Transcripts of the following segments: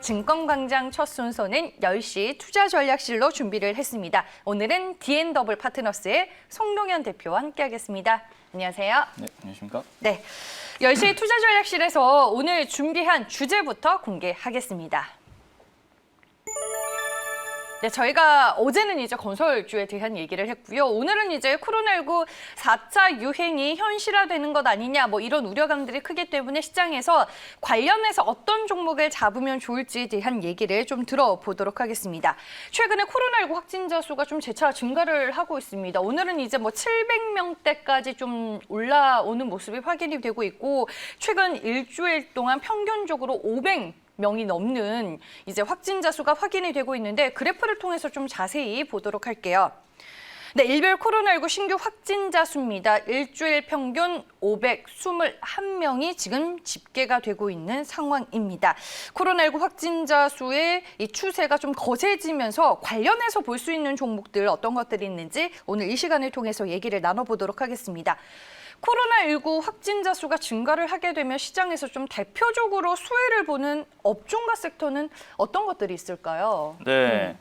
증권광장 첫 순서는 10시 투자전략실로 준비를 했습니다. 오늘은 D&W 파트너스의 송동현 대표와 함께하겠습니다. 안녕하세요. 네, 안녕하십니까? 네, 10시 투자전략실에서 오늘 준비한 주제부터 공개하겠습니다. 네, 저희가 어제는 이제 건설주에 대한 얘기를 했고요. 오늘은 이제 코로나19 4차 유행이 현실화되는 것 아니냐, 뭐 이런 우려감들이 크기 때문에 시장에서 관련해서 어떤 종목을 잡으면 좋을지에 대한 얘기를 좀 들어보도록 하겠습니다. 최근에 코로나19 확진자 수가 좀 재차 증가를 하고 있습니다. 오늘은 이제 뭐 700명대까지 좀 올라오는 모습이 확인이 되고 있고, 최근 일주일 동안 평균적으로 500명이 넘는 이제 확진자 수가 확인이 되고 있는데 그래프를 통해서 좀 자세히 보도록 할게요. 네, 일별 코로나19 신규 확진자 수입니다. 일주일 평균 521명이 지금 집계가 되고 있는 상황입니다. 코로나19 확진자 수의 이 추세가 좀 거세지면서 관련해서 볼 수 있는 종목들 어떤 것들이 있는지 오늘 이 시간을 통해서 얘기를 나눠보도록 하겠습니다. 코로나19 확진자 수가 증가를 하게 되면 시장에서 좀 대표적으로 수혜를 보는 업종과 섹터는 어떤 것들이 있을까요? 네.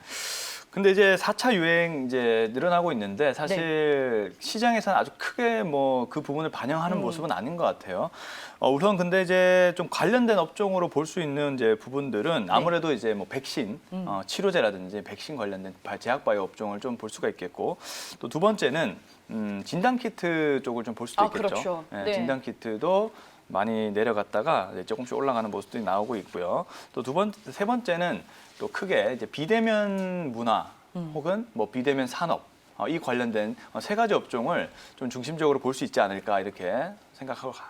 근데 이제 4차 유행 이제 늘어나고 있는데 사실 시장에서는 아주 크게 뭐 그 부분을 반영하는 모습은 아닌 것 같아요. 우선 근데 이제 좀 관련된 업종으로 볼 수 있는 이제 부분들은 아무래도 이제 뭐 백신, 치료제라든지 백신 관련된 제약바이오 업종을 좀 볼 수가 있겠고, 또 두 번째는 진단키트 쪽을 좀 볼 수도 있겠죠. 그렇죠. 네, 네. 진단키트도 많이 내려갔다가 이제 조금씩 올라가는 모습들이 나오고 있고요. 또 세 번째는 또 크게 이제 비대면 문화 혹은 뭐 비대면 산업 이 관련된 세 가지 업종을 좀 중심적으로 볼 수 있지 않을까 이렇게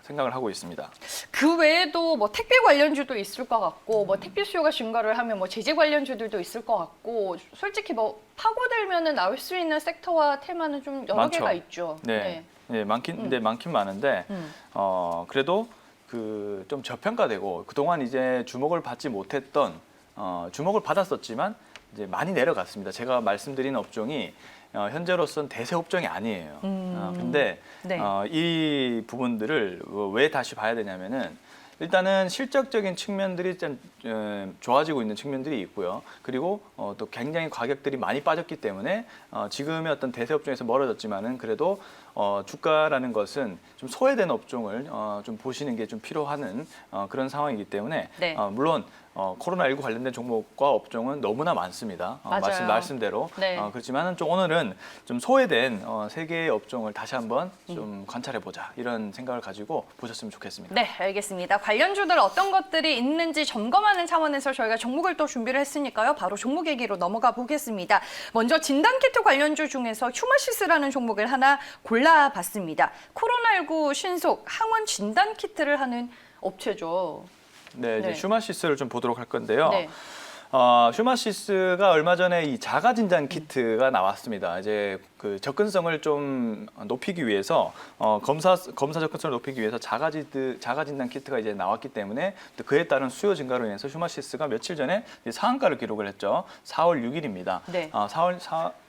생각을 하고 있습니다. 그 외에도 뭐 택배 관련주도 있을 것 같고, 뭐 택배 수요가 증가를 하면 뭐 제재 관련주들도 있을 것 같고, 솔직히 뭐 파고들면은 나올 수 있는 섹터와 테마는 좀 여러 많죠. 개가 있죠. 네, 네, 많긴 많은데 그래도 그 좀 저평가되고 그동안 이제 주목을 받지 못했던 주목을 받았었지만 이제 많이 내려갔습니다. 제가 말씀드린 업종이 현재로서는 대세 업종이 아니에요. 근데 네. 이 부분들을 왜 다시 봐야 되냐면은 일단은 실적적인 측면들이 좀 좋아지고 있는 측면들이 있고요. 그리고 또 굉장히 가격들이 많이 빠졌기 때문에 지금의 어떤 대세 업종에서 멀어졌지만은 그래도 주가라는 것은 좀 소외된 업종을 좀 보시는 게 좀 필요한 그런 상황이기 때문에 네. 물론 코로나19 관련된 종목과 업종은 너무나 많습니다. 맞아요. 말씀대로. 네. 그렇지만은 좀 오늘은 좀 소외된 세 개의 업종을 다시 한번 좀 관찰해 보자 이런 생각을 가지고 보셨으면 좋겠습니다. 네, 알겠습니다. 관련주들 어떤 것들이 있는지 점검하는 차원에서 저희가 종목을 또 준비를 했으니까요. 바로 종목 얘기로 넘어가 보겠습니다. 먼저 진단키트 관련주 중에서 휴마시스라는 종목을 하나 골라봤습니다. 코로나19 신속 항원 진단키트를 하는 업체죠. 네, 이제 네. 휴마시스를 좀 보도록 할 건데요. 네. 휴마시스가 얼마 전에 이 자가 진단 키트가 나왔습니다. 이제 그 접근성을 좀 높이기 위해서 검사 접근성을 높이기 위해서 자가 진단 키트가 이제 나왔기 때문에 또 그에 따른 수요 증가로 인해서 휴마시스가 며칠 전에 상한가를 기록을 했죠. 4월 6일입니다. 네. 4월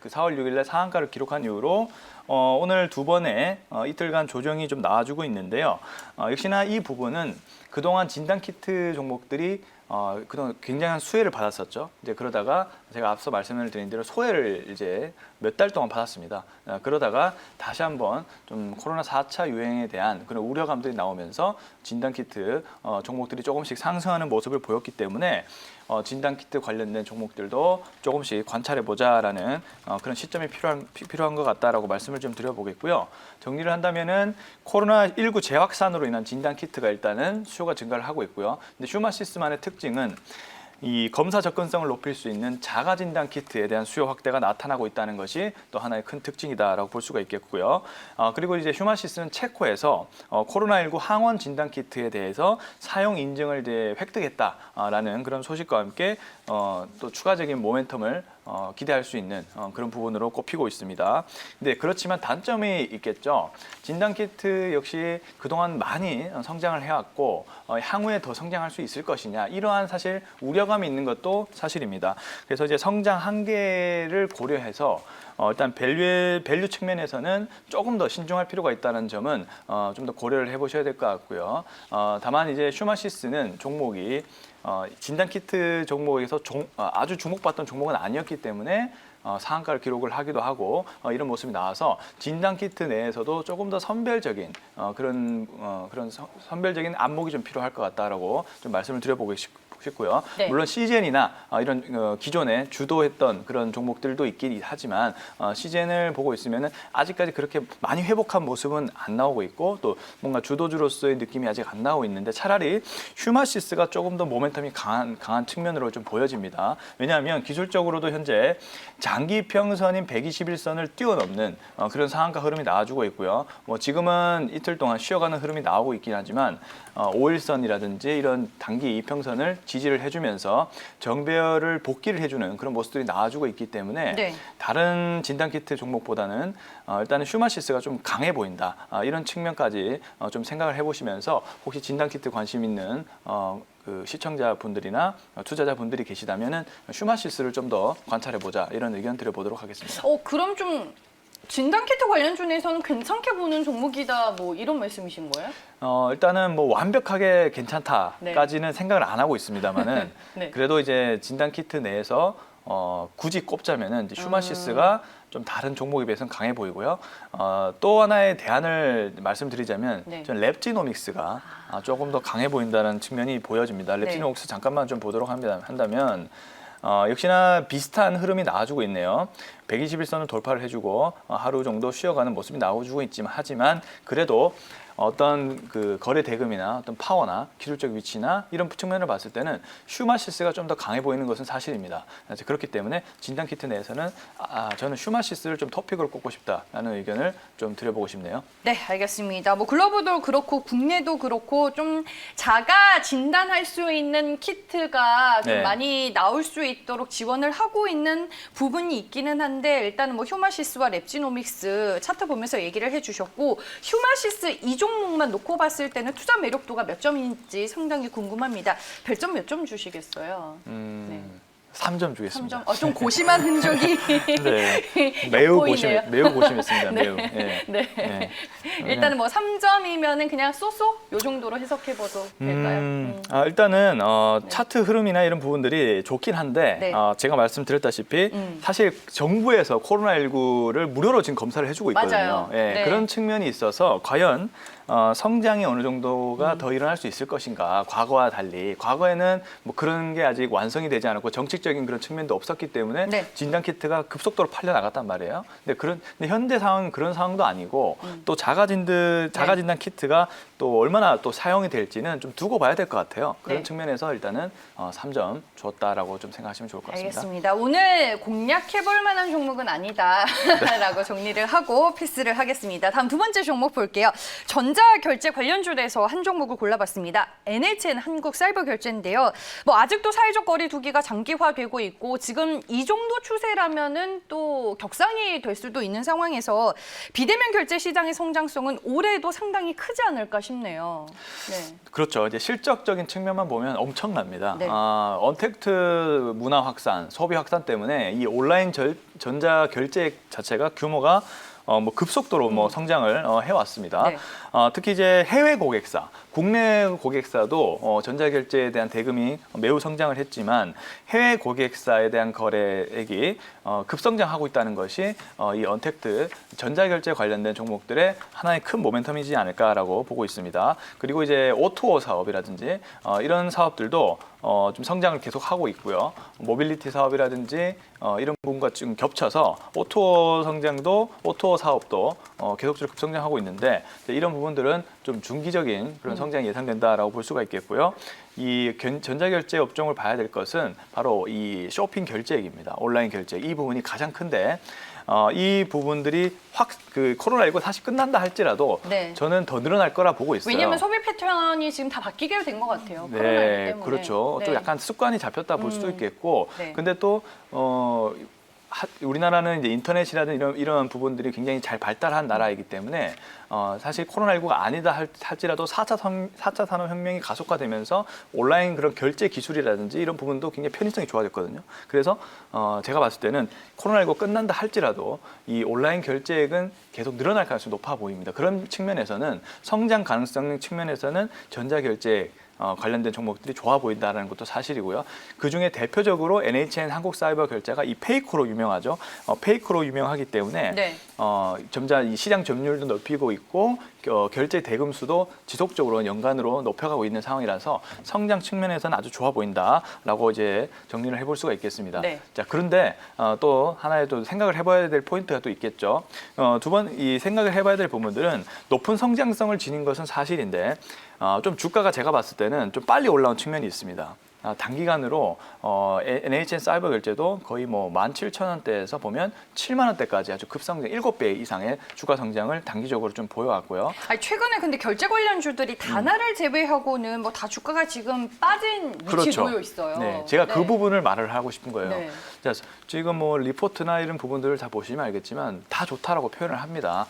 6일에 상한가를 기록한 이후로 오늘 두 번의 이틀간 조정이 좀 나와주고 있는데요. 역시나 이 부분은 그동안 진단 키트 종목들이 그동안 굉장한 수혜를 받았었죠. 이제 그러다가 제가 앞서 말씀을 드린 대로 소외를 이제 몇 달 동안 받았습니다. 그러다가 다시 한번 좀 코로나 4차 유행에 대한 그런 우려감들이 나오면서 진단키트 종목들이 조금씩 상승하는 모습을 보였기 때문에 진단키트 관련된 종목들도 조금씩 관찰해보자라는 그런 시점이 필요한 것 같다라고 말씀을 좀 드려보겠고요. 정리를 한다면은 코로나19 재확산으로 인한 진단키트가 일단은 수요가 증가를 하고 있고요. 근데 휴마시스만의 특징은 이 검사 접근성을 높일 수 있는 자가 진단 키트에 대한 수요 확대가 나타나고 있다는 것이 또 하나의 큰 특징이다라고 볼 수가 있겠고요. 그리고 이제 휴마시스는 체코에서 코로나19 항원 진단 키트에 대해서 사용 인증을 이제 획득했다라는 그런 소식과 함께 또 추가적인 모멘텀을 기대할 수 있는 그런 부분으로 꼽히고 있습니다. 근데 그렇지만 단점이 있겠죠. 진단키트 역시 그동안 많이 성장을 해왔고 향후에 더 성장할 수 있을 것이냐 이러한 사실 우려감이 있는 것도 사실입니다. 그래서 이제 성장 한계를 고려해서 일단 밸류 측면에서는 조금 더 신중할 필요가 있다는 점은 좀 더 고려를 해보셔야 될 것 같고요. 다만 이제 휴마시스는 종목이 진단 키트 종목에서 아주 주목받던 종목은 아니었기 때문에 상한가를 기록을 하기도 하고 이런 모습이 나와서 진단 키트 내에서도 조금 더 선별적인 그런 선별적인 안목이 좀 필요할 것 같다라고 좀 말씀을 드려보고 싶고요. 네. 물론 CGN이나 이런 기존에 주도했던 그런 종목들도 있긴 하지만 CGN을 보고 있으면은 아직까지 그렇게 많이 회복한 모습은 안 나오고 있고 또 뭔가 주도주로서의 느낌이 아직 안 나오고 있는데 차라리 휴마시스가 조금 더 모멘텀이 강한 측면으로 좀 보여집니다. 왜냐하면 기술적으로도 현재 장기 평선인 121선을 뛰어넘는 그런 상한가 흐름이 나와주고 있고요. 뭐 지금은 이틀 동안 쉬어가는 흐름이 나오고 있긴 하지만 5일선이라든지 이런 단기 이평선을 지지를 해주면서 정배열을 복귀를 해주는 그런 모습들이 나와주고 있기 때문에 네. 다른 진단키트 종목보다는 일단은 휴마시스가 좀 강해 보인다. 이런 측면까지 좀 생각을 해보시면서 혹시 진단키트 관심 있는 그 시청자분들이나 투자자분들이 계시다면은 휴마시스를 좀 더 관찰해보자 이런 의견 드려보도록 하겠습니다. 그럼 좀 진단키트 관련주에서는 괜찮게 보는 종목이다 뭐 이런 말씀이신 거예요? 일단은 뭐 완벽하게 괜찮다까지는 생각을 안 하고 있습니다만은 네. 그래도 이제 진단 키트 내에서 굳이 꼽자면은 이제 휴마시스가 좀 다른 종목에 비해서는 강해 보이고요. 또 하나의 대안을 말씀드리자면 네. 저는 랩지노믹스가 조금 더 강해 보인다는 측면이 보여집니다. 랩지노믹스 잠깐만 좀 보도록 한다면 역시나 비슷한 흐름이 나와주고 있네요. 121선을 돌파를 해주고 하루 정도 쉬어가는 모습이 나와주고 있지만 하지만 그래도 어떤 그 거래 대금이나 어떤 파워나 기술적 위치나 이런 측면을 봤을 때는 휴마시스가 좀 더 강해 보이는 것은 사실입니다. 그렇기 때문에 진단 키트 내에서는 저는 휴마시스를 좀 토픽으로 꼽고 싶다라는 의견을 좀 드려보고 싶네요. 네, 알겠습니다. 뭐 글로벌도 그렇고 국내도 그렇고 좀 자가 진단할 수 있는 키트가 좀 네. 많이 나올 수 있도록 지원을 하고 있는 부분이 있기는 한데 일단은 뭐 휴마시스와 랩지노믹스 차트 보면서 얘기를 해주셨고 휴마시스 이 종목만 놓고 봤을 때는 투자 매력도가 몇 점인지 상당히 궁금합니다. 별점 몇 점 주시겠어요? 네. 3점 주겠습니다. 3점. 좀 고심한 흔적이 네. 매우 보이네요. 매우 고심했습니다. 네. 매우. 예. 네. 예. 일단은 뭐 3점이면은 그냥 쏘쏘 요 정도로 해석해봐도 될까요? 일단은 차트 흐름이나 이런 부분들이 좋긴 한데 네. 제가 말씀드렸다시피 사실 정부에서 코로나19를 무료로 지금 검사를 해주고 있거든요. 맞아요. 예, 네. 그런 측면이 있어서 과연 성장이 어느 정도가 더 일어날 수 있을 것인가. 과거와 달리 과거에는 뭐 그런 게 아직 완성이 되지 않았고 정책적인 그런 측면도 없었기 때문에 네. 진단 키트가 급속도로 팔려 나갔단 말이에요. 근데 현재 상황은 그런 상황도 아니고 또 자가 진단 키트가 또 얼마나 또 사용이 될지는 좀 두고 봐야 될 것 같아요. 그런 네. 측면에서 일단은 3점 줬다라고 좀 생각하시면 좋을 것 같습니다. 알겠습니다. 오늘 공략해볼 만한 종목은 아니다라고 정리를 하고 패스를 하겠습니다. 다음 두 번째 종목 볼게요. 전자결제 관련주에서 한 종목을 골라봤습니다. NHN 한국사이버결제인데요. 뭐 아직도 사회적 거리 두기가 장기화되고 있고 지금 이 정도 추세라면은 또 격상이 될 수도 있는 상황에서 비대면 결제 시장의 성장성은 올해도 상당히 크지 않을까 싶네요. 네. 그렇죠. 이제 실적적인 측면만 보면 엄청납니다. 네. 언택트 문화 확산, 소비 확산 때문에 이 온라인 전자 결제 자체가 규모가 뭐 급속도로 뭐 성장을 해왔습니다. 네. 특히 이제 해외 고객사, 국내 고객사도 전자결제에 대한 대금이 매우 성장을 했지만 해외 고객사에 대한 거래액이 급성장하고 있다는 것이 이 언택트 전자결제 관련된 종목들의 하나의 큰 모멘텀이지 않을까라고 보고 있습니다. 그리고 이제 O2O 사업이라든지 이런 사업들도 좀 성장을 계속하고 있고요. 모빌리티 사업이라든지 이런 부분과 좀 겹쳐서 O2O 사업도 계속적으로 급성장하고 있는데 이런 부분들은 좀 중기적인 그런 성장이 예상된다라고 볼 수가 있겠고요. 이 전자결제 업종을 봐야 될 것은 바로 이 쇼핑 결제액입니다. 온라인 결제액 이 부분이 가장 큰데 이 부분들이 코로나19 다시 끝난다 할지라도 네. 저는 더 늘어날 거라 보고 있어요. 왜냐하면 소비 패턴이 지금 다 바뀌게 된 것 같아요. 코로나19 네, 때문에. 그렇죠. 또 네. 약간 습관이 잡혔다 볼 수도 있겠고, 네. 근데 또 우리나라는 이제 인터넷이라든 이런 부분들이 굉장히 잘 발달한 나라이기 때문에 사실 코로나19가 아니다 할지라도 4차 산업혁명이 가속화되면서 온라인 그런 결제 기술이라든지 이런 부분도 굉장히 편의성이 좋아졌거든요. 그래서 제가 봤을 때는 코로나19 끝난다 할지라도 이 온라인 결제액은 계속 늘어날 가능성이 높아 보입니다. 그런 측면에서는 성장 가능성 측면에서는 전자결제 관련된 종목들이 좋아 보인다는 것도 사실이고요. 그중에 대표적으로 NHN 한국사이버결제가 이 페이커로 유명하죠. 페이커로 유명하기 때문에 네. 점차 이 시장 점유율도 넓히고 있고 결제 대금 수도 지속적으로 연간으로 높여가고 있는 상황이라서 성장 측면에서는 아주 좋아 보인다라고 이제 정리를 해볼 수가 있겠습니다. 네. 자, 그런데 또 하나의 또 생각을 해봐야 될 포인트가 또 있겠죠. 두 번 이 생각을 해봐야 될 부분들은 높은 성장성을 지닌 것은 사실인데 좀 주가가 제가 봤을 때는 좀 빨리 올라온 측면이 있습니다. 단기간으로 NHN 사이버 결제도 거의 뭐 17,000원대에서 보면 7만 원대까지 아주 급성장 7배 이상의 주가 성장을 단기적으로 좀 보여왔고요. 아니, 최근에 근데 결제 관련주들이 다나를 제외하고는 뭐 다 주가가 지금 빠진 위치에 그렇죠. 놓여 있어요. 네, 제가 그 부분을 말을 하고 싶은 거예요. 네. 자, 지금 뭐 리포트나 이런 부분들을 다 보시면 알겠지만 다 좋다라고 표현을 합니다.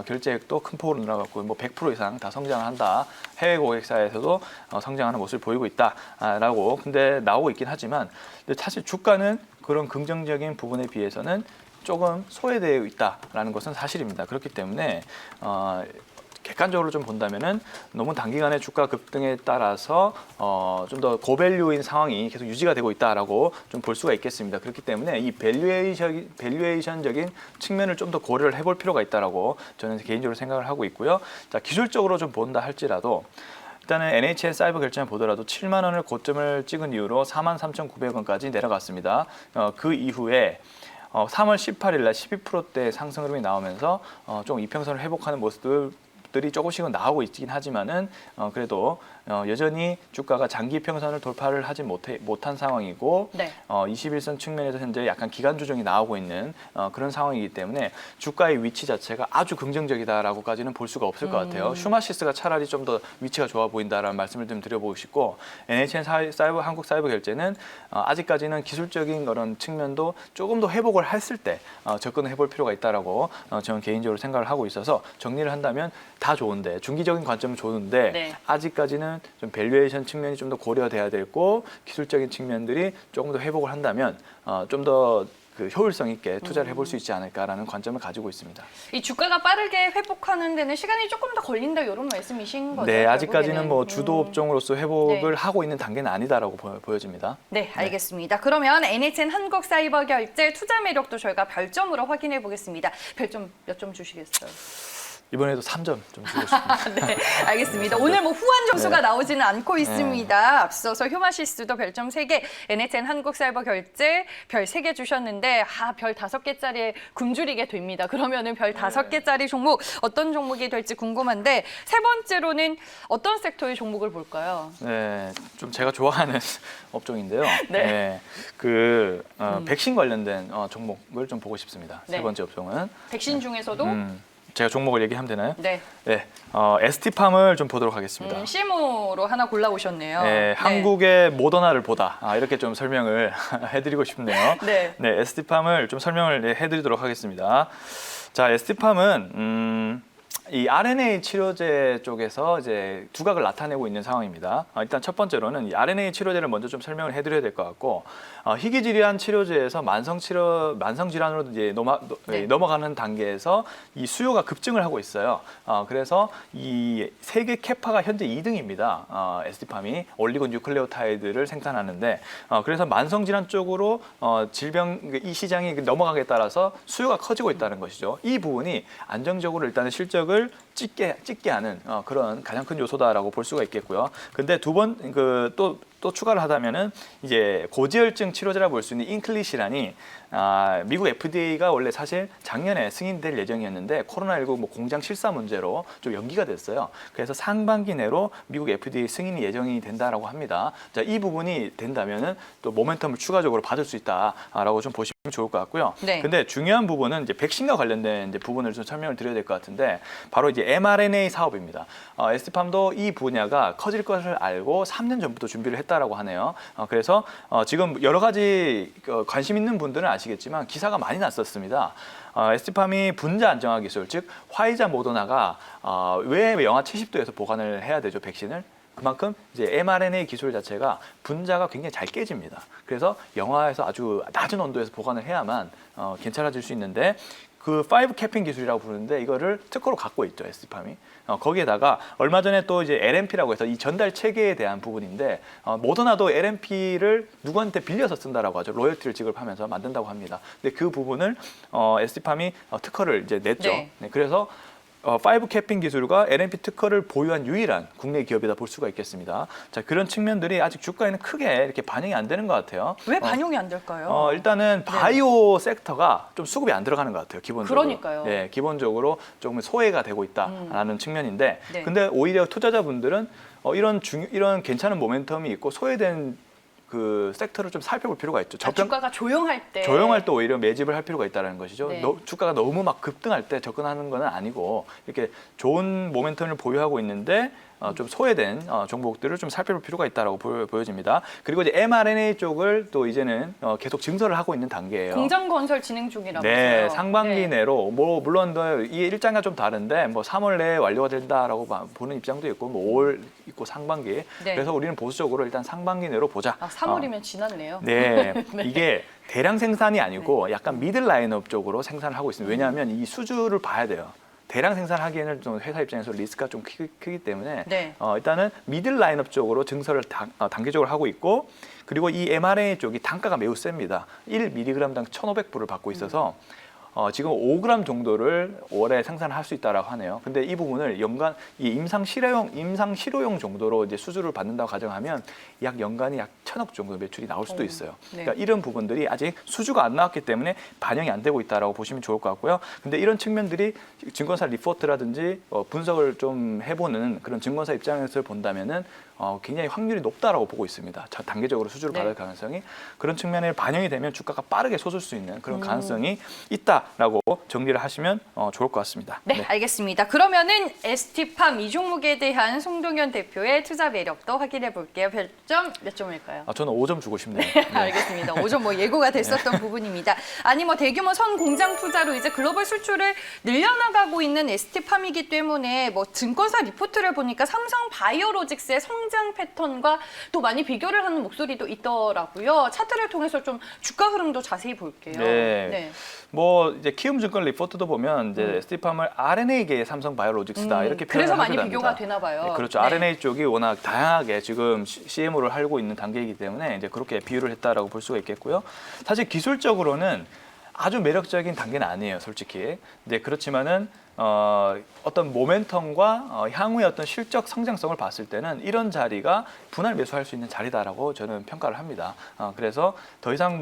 결제액도 큰 폭으로 늘어났고 뭐 100% 이상 다 성장을 한다. 해외 고객사에서도 성장하는 모습을 보이고 있다라고 근데 나오고 있긴 하지만 근데 사실 주가는 그런 긍정적인 부분에 비해서는 조금 소외되어 있다라는 것은 사실입니다. 그렇기 때문에 객관적으로 좀 본다면은 너무 단기간에 주가 급등에 따라서 좀 더 고밸류인 상황이 계속 유지가 되고 있다라고 좀 볼 수가 있겠습니다. 그렇기 때문에 이 밸류에이션적인 측면을 좀 더 고려를 해볼 필요가 있다라고 저는 개인적으로 생각을 하고 있고요. 자, 기술적으로 좀 본다 할지라도 일단은 NHN 사이버 결제만 보더라도 7만 원을 고점을 찍은 이후로 43,900원까지 내려갔습니다. 그 이후에 3월 18일 날 12%대 상승 흐름이 나오면서 좀 이평선을 회복하는 모습들이 조금씩은 나오고 있긴 하지만은 그래도 여전히 주가가 장기 평선을 돌파를 하지 못한 상황이고 네. 21선 측면에서 현재 약간 기간 조정이 나오고 있는 그런 상황이기 때문에 주가의 위치 자체가 아주 긍정적이다라고까지는 볼 수가 없을 것 같아요. 슈마시스가 차라리 좀 더 위치가 좋아 보인다라는 말씀을 좀 드려보고 싶고 NHN 한국 사이버 결제는 아직까지는 기술적인 그런 측면도 조금 더 회복을 했을 때 접근을 해볼 필요가 있다라고 저는 개인적으로 생각을 하고 있어서 정리를 한다면 다 좋은데 중기적인 관점은 좋은데 네. 아직까지는 좀 밸류에이션 측면이 좀 더 고려돼야 되고 기술적인 측면들이 조금 더 회복을 한다면 좀 더 그 효율성 있게 투자를 해볼 수 있지 않을까라는 관점을 가지고 있습니다. 이 주가가 빠르게 회복하는 데는 시간이 조금 더 걸린다 이런 말씀이신 거죠? 네, 아직까지는 결국에는. 뭐 주도 업종으로서 회복을 네. 하고 있는 단계는 아니다라고 보여집니다. 네, 알겠습니다. 그러면 NHN 한국사이버결제 투자 매력도 저희가 별점으로 확인해 보겠습니다. 별점 몇 점 주시겠어요? 이번에도 3점 좀 주고 싶습니다. 네, 알겠습니다. 오늘 뭐 후한 점수가 네. 나오지는 않고 있습니다. 앞서서 휴마시스도 별점 3개, NHN 한국사이버결제 별 3개 주셨는데 별 5개짜리에 굶주리게 됩니다. 그러면은 별 5개짜리 종목 어떤 종목이 될지 궁금한데 세 번째로는 어떤 섹터의 종목을 볼까요? 네, 좀 제가 좋아하는 업종인데요. 네. 백신 관련된 종목을 좀 보고 싶습니다. 네. 세 번째 업종은 백신 중에서도 제가 종목을 얘기하면 되나요? 네. 네, ST팜을 좀 보도록 하겠습니다. CMO로 하나 골라오셨네요. 네, 한국의 모더나를 보다 이렇게 좀 설명을 해드리고 싶네요. 네. 네, ST팜을 좀 설명을 해드리도록 하겠습니다. 자, ST팜은 이 RNA 치료제 쪽에서 이제 두각을 나타내고 있는 상황입니다. 일단 첫 번째로는 이 RNA 치료제를 먼저 좀 설명을 해드려야 될 것 같고 희귀질환 치료제에서 만성 질환으로 이제 넘어가는 단계에서 이 수요가 급증을 하고 있어요. 그래서 이 세계 캐파가 현재 2등입니다. ST팜이 올리고 뉴클레오타이드를 생산하는데 그래서 만성 질환 쪽으로 질병 이 시장이 넘어가게 따라서 수요가 커지고 있다는 것이죠. 이 부분이 안정적으로 일단은 실적을 찍게 하는 그런 가장 큰 요소다라고 볼 수가 있겠고요. 근데 또 추가를 하자면은 이제 고지혈증 치료제라 볼 수 있는 인클리시란이 미국 FDA가 원래 사실 작년에 승인될 예정이었는데 코로나19 뭐 공장 실사 문제로 좀 연기가 됐어요. 그래서 상반기 내로 미국 FDA 승인이 예정이 된다라고 합니다. 자, 이 부분이 된다면은 또 모멘텀을 추가적으로 받을 수 있다라고 좀 보시면 좋을 것 같고요. 네. 근데 중요한 부분은 이제 백신과 관련된 이제 부분을 좀 설명을 드려야 될 것 같은데 바로 이제 mRNA 사업입니다. ST팜도 이 분야가 커질 것을 알고 3년 전부터 준비를 했다라고 하네요. 그래서 지금 여러 가지 관심 있는 분들은 아시겠지만 기사가 많이 났었습니다. ST팜이 분자 안정화 기술, 즉 화이자 모더나가 왜 영하 70도에서 보관을 해야 되죠, 백신을? 그만큼 이제 mRNA 기술 자체가 분자가 굉장히 잘 깨집니다. 그래서 영하에서 아주 낮은 온도에서 보관을 해야만 괜찮아질 수 있는데 그 5캐핀 기술이라고 부르는데 이거를 특허로 갖고 있죠, ST팜이. 거기에다가 얼마 전에 또 이제 LNP라고 해서 이 전달 체계에 대한 부분인데 모더나도 LNP를 누구한테 빌려서 쓴다라고 하죠. 로열티를 지급하면서 만든다고 합니다. 근데 그 부분을 ST팜이 특허를 이제 냈죠. 네. 네, 그래서 5캐핀 기술과 LNP 특허를 보유한 유일한 국내 기업이다 볼 수가 있겠습니다. 자, 그런 측면들이 아직 주가에는 크게 이렇게 반영이 안 되는 것 같아요. 왜 반영이 안 될까요? 일단은 바이오 섹터가 좀 수급이 안 들어가는 것 같아요, 기본적으로. 그러니까요. 네, 기본적으로 조금 소외가 되고 있다라는 측면인데, 네. 근데 오히려 투자자분들은 이런 괜찮은 모멘텀이 있고 소외된 그 섹터를 좀 살펴볼 필요가 있죠. 주가가 조용할 때 오히려 매집을 할 필요가 있다는 것이죠. 네. 주가가 너무 막 급등할 때 접근하는 건 아니고 이렇게 좋은 모멘텀을 보유하고 있는데 좀 소외된 종목들을 좀 살펴볼 필요가 있다라고 보여집니다. 그리고 이제 mRNA 쪽을 또 이제는 계속 증설을 하고 있는 단계예요. 공장 건설 진행 중이라면서요. 네, 상반기 네. 내로 물론 이 일정이 좀 다른데 3월 내에 완료가 된다라고 보는 입장도 있고 5월 있고 상반기. 네. 그래서 우리는 보수적으로 일단 상반기 내로 보자. 3월이면 지났네요. 네, 네. 이게 대량 생산이 아니고 약간 미들 라인업 쪽으로 생산을 하고 있습니다. 왜냐하면 이 수주를 봐야 돼요. 대량 생산하기에는 좀 회사 입장에서 리스크가 좀 크기 때문에 네. 일단은 미들 라인업 쪽으로 증설을 단계적으로 하고 있고, 그리고 이 mRNA 쪽이 단가가 매우 셉니다. 1mg당 1,500불을 받고 있어서 지금 5g 정도를 월에 생산할 수 있다라고 하네요. 근데 이 부분을 연간 이 임상 실효용 정도로 이제 수주를 받는다고 가정하면 연간이 약 1,000억 정도 매출이 나올 수도 있어요. 네. 그러니까 이런 부분들이 아직 수주가 안 나왔기 때문에 반영이 안 되고 있다라고 보시면 좋을 것 같고요. 근데 이런 측면들이 증권사 리포트라든지 분석을 좀 해보는 그런 증권사 입장에서 본다면은 굉장히 확률이 높다라고 보고 있습니다. 단계적으로 수주를 네. 받을 가능성이, 그런 측면에 반영이 되면 주가가 빠르게 솟을 수 있는 그런 가능성이 있다라고 정리를 하시면 좋을 것 같습니다. 네, 알겠습니다. 그러면은 ST팜 이 종목에 대한 송동현 대표의 투자 매력도 확인해 볼게요. 별점 몇 점일까요? 저는 5점 주고 싶네요. 알겠습니다. 5점 예고가 됐었던 부분입니다. 아니 대규모 선 공장 투자로 이제 글로벌 수출을 늘려나가고 있는 ST팜이기 때문에 증권사 리포트를 보니까 삼성 바이오로직스의 성장 패턴과 또 많이 비교를 하는 목소리도 있더라고요. 차트를 통해서 좀 주가 흐름도 자세히 볼게요. 네. 이제 키움증권 리포트도 보면 이제 ST팜을 RNA계의 삼성 바이오로직스다 이렇게 표현을 그래서 많이 하기도 비교가 합니다. 되나 봐요. 네, 그렇죠. 네. RNA 쪽이 워낙 다양하게 지금 CMO를 하고 있는 단계이기 때문에 이제 그렇게 비유를 했다라고 볼 수가 있겠고요. 사실 기술적으로는 아주 매력적인 단계는 아니에요, 솔직히. 이제 그렇지만은 어떤 모멘텀과 향후의 어떤 실적 성장성을 봤을 때는 이런 자리가 분할 매수할 수 있는 자리다라고 저는 평가를 합니다. 그래서 더 이상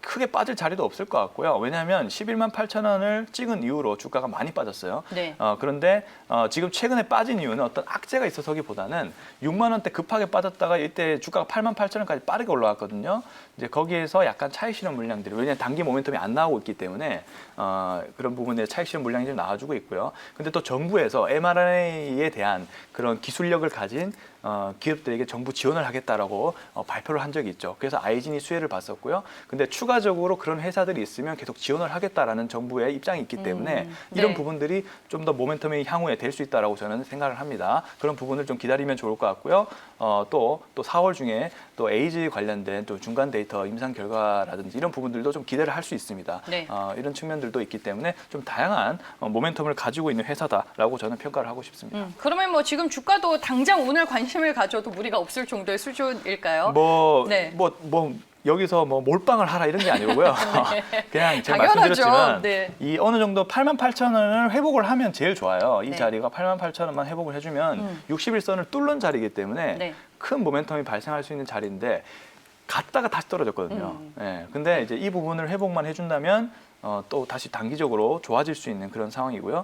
크게 빠질 자리도 없을 것 같고요. 왜냐하면 11만 8천 원을 찍은 이후로 주가가 많이 빠졌어요. 네. 그런데 지금 최근에 빠진 이유는 어떤 악재가 있어서기보다는 6만 원대 급하게 빠졌다가 이때 주가가 8만 8천 원까지 빠르게 올라왔거든요. 이제 거기에서 약간 차익 실현 물량들이, 왜냐하면 단기 모멘텀이 안 나오고 있기 때문에 그런 부분에 차익 실현 물량이 좀 나와주고 있고요. 근데 또 정부에서 mRNA에 대한 그런 기술력을 가진 기업들에게 정부 지원을 하겠다라고 발표를 한 적이 있죠. 그래서 아이진이 수혜를 봤었고요. 근데 추가적으로 그런 회사들이 있으면 계속 지원을 하겠다라는 정부의 입장이 있기 때문에 이런 네. 부분들이 좀 더 모멘텀이 향후에 될 수 있다라고 저는 생각을 합니다. 그런 부분을 좀 기다리면 좋을 것 같고요. 또 4월 중에 또 에이즈 관련된 또 중간 데이터 임상 결과라든지 이런 부분들도 좀 기대를 할 수 있습니다. 네. 이런 측면들도 있기 때문에 좀 다양한 모멘텀을 가지고 있는 회사다라고 저는 평가를 하고 싶습니다. 그러면 지금 주가도 당장 오늘 관심을 가져도 무리가 없을 정도의 수준일까요? 네. 여기서 몰빵을 하라 이런 게 아니고요. 그냥 제가 당연하죠. 말씀드렸지만 네. 이 어느 정도 8만 8천 원을 회복을 하면 제일 좋아요. 이 네. 자리가 8만 8천 원만 회복을 해주면 61선을 뚫는 자리이기 때문에 네. 큰 모멘텀이 발생할 수 있는 자리인데 갔다가 다시 떨어졌거든요. 네. 근데 이제 이 부분을 회복만 해준다면 또 다시 단기적으로 좋아질 수 있는 그런 상황이고요.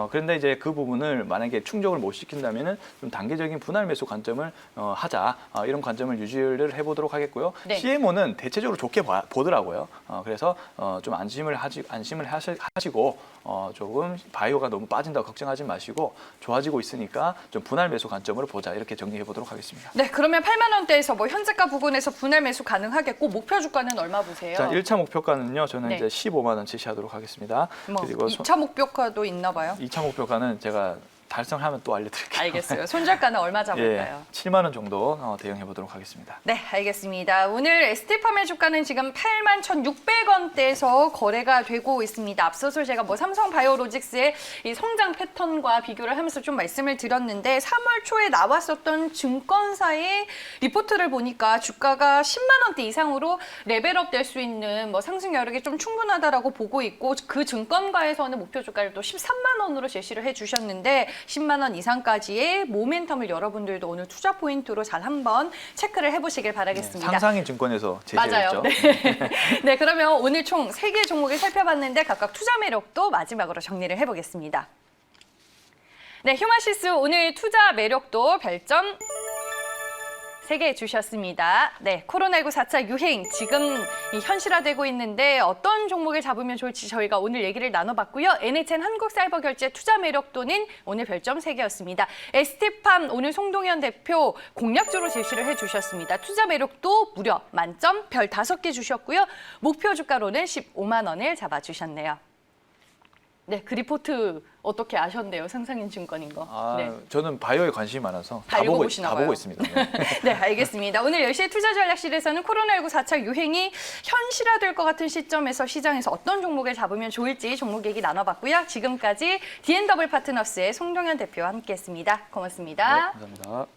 그런데 이제 그 부분을 만약에 충족을 못 시킨다면은 좀 단계적인 분할 매수 관점을 하자, 이런 관점을 유지를 해보도록 하겠고요. 네. CMO는 대체적으로 좋게 보더라고요. 그래서 좀 안심을 하시고 조금 바이오가 너무 빠진다고 걱정하지 마시고 좋아지고 있으니까 좀 분할 매수 관점으로 보자, 이렇게 정리해 보도록 하겠습니다. 네, 그러면 8만 원대에서 현재가 부근에서 분할 매수 가능하겠고 목표 주가는 얼마 보세요? 자, 1차 목표가는요. 저는 네. 이제 15만 원 제시하도록 하겠습니다. 그리고 2차 목표가도 있나 봐요? 2차 목표가는 제가 달성하면 또 알려드릴게요. 알겠어요. 손절가는 얼마 예, 잡을까요? 7만 원 정도 대응해 보도록 하겠습니다. 네, 알겠습니다. 오늘 ST팜의 주가는 지금 81,600원대에서 거래가 되고 있습니다. 앞서서 제가 뭐 삼성바이오로직스의 이 성장 패턴과 비교를 하면서 좀 말씀을 드렸는데 3월 초에 나왔었던 증권사의 리포트를 보니까 주가가 10만 원대 이상으로 레벨업 될 수 있는 뭐 상승 여력이 좀 충분하다라고 보고 있고 그 증권가에서는 목표 주가를 또 13만 원으로 제시를 해주셨는데 10만 원 이상까지의 모멘텀을 여러분들도 오늘 투자 포인트로 잘 한번 체크를 해보시길 바라겠습니다. 상상인 증권에서 맞아요. 제시했죠. 네. 네, 그러면 오늘 총 3개 종목을 살펴봤는데 각각 투자 매력도 마지막으로 정리를 해보겠습니다. 네, 휴마시스 오늘 투자 매력도 별점 3개 주셨습니다. 네, 코로나19 4차 유행 지금 이 현실화되고 있는데 어떤 종목을 잡으면 좋을지 저희가 오늘 얘기를 나눠봤고요. NHN 한국사이버결제 투자 매력도는 오늘 별점 3개였습니다. ST팜 오늘 송동현 대표 공략주로 제시를 해주셨습니다. 투자 매력도 무려 만점 별 5개 주셨고요. 목표 주가로는 15만 원을 잡아주셨네요. 네, 그 리포트 어떻게 아셨네요? 상상인 증권인 거. 네. 저는 바이오에 관심이 많아서 다 읽어보시나 봐요. 보고 있습니다. 네. 네, 알겠습니다. 오늘 10시에 투자전략실에서는 코로나19 4차 유행이 현실화될 것 같은 시점에서 시장에서 어떤 종목을 잡으면 좋을지 종목 얘기 나눠봤고요. 지금까지 D&W 파트너스의 송동현 대표와 함께했습니다. 고맙습니다. 네, 감사합니다.